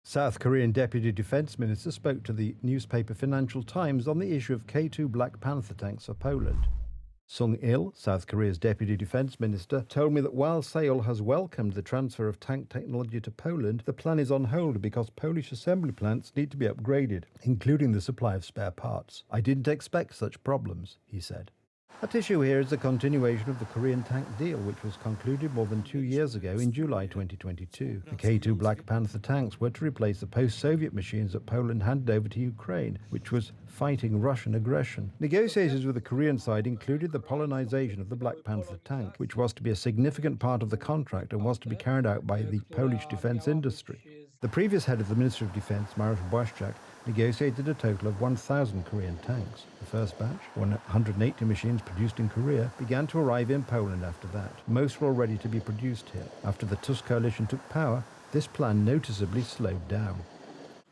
South Korean Deputy Defense Minister spoke to the newspaper Financial Times on the issue of K2 Black Panther tanks for Poland. Sung-il, South Korea's Deputy Defense Minister, told me that while Seoul has welcomed the transfer of tank technology to Poland, the plan is on hold because Polish assembly plants need to be upgraded, including the supply of spare parts. I didn't expect such problems, he said. At issue here is the continuation of the Korean tank deal, which was concluded more than 2 years ago in July 2022. The K2 Black Panther tanks were to replace the post-Soviet machines that Poland handed over to Ukraine, which was fighting Russian aggression. Negotiations with the Korean side included the Polonization of the Black Panther tank, which was to be a significant part of the contract and was to be carried out by the Polish defense industry. The previous head of the Ministry of Defense, Mariusz Błaszczak, negotiated a total of 1,000 Korean tanks. The first batch, 180 machines produced in Korea, began to arrive in Poland after that. Most were already to be produced here. After the Tusk coalition took power, this plan noticeably slowed down.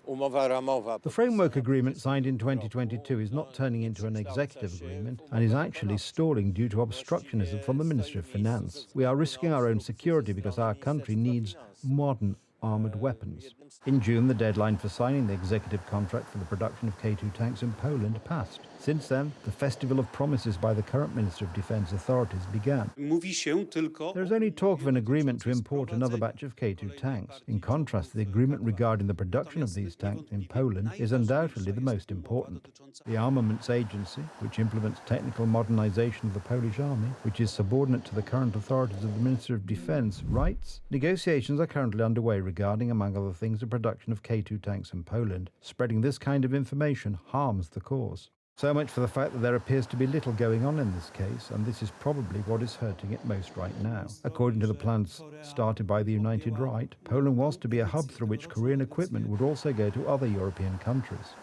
The framework agreement signed in 2022 is not turning into an executive agreement and is actually stalling due to obstructionism from the Ministry of Finance. We are risking our own security because our country needs modern armoured weapons. In June, the deadline for signing the executive contract for the production of K2 tanks in Poland passed. Since then, the festival of promises by the current Minister of Defence authorities began. There is only talk of an agreement to import another batch of K2 tanks. In contrast, the agreement regarding the production of these tanks in Poland is undoubtedly the most important. The Armaments Agency, which implements technical modernisation of the Polish army, which is subordinate to the current authorities of the Minister of Defence, writes, negotiations are currently underway regarding, among other things, the production of K2 tanks in Poland. Spreading this kind of information harms the cause. So much for the fact that there appears to be little going on in this case, and this is probably what is hurting it most right now. According to the plans started by the United Right, Poland was to be a hub through which Korean equipment would also go to other European countries.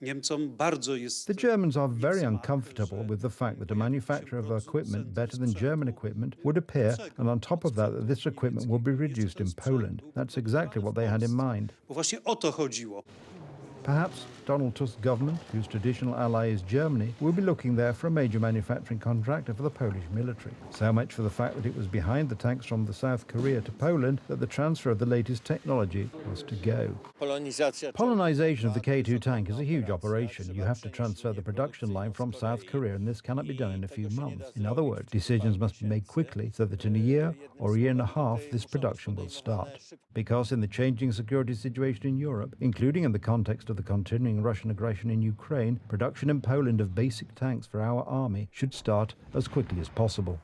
The Germans are very uncomfortable with the fact that a manufacturer of equipment better than German equipment would appear, and on top of that this equipment will be produced in Poland. That's exactly what they had in mind. Perhaps Donald Tusk's government, whose traditional ally is Germany, will be looking there for a major manufacturing contractor for the Polish military. So much for the fact that it was behind the tanks from the South Korea to Poland that the transfer of the latest technology was to go. Polonization of the K2 tank is a huge operation. You have to transfer the production line from South Korea, and this cannot be done in a few months. In other words, decisions must be made quickly so that in a year or a year and a half this production will start. Because in the changing security situation in Europe, including in the context of the continuing Russian aggression in Ukraine, production in Poland of basic tanks for our army should start as quickly as possible.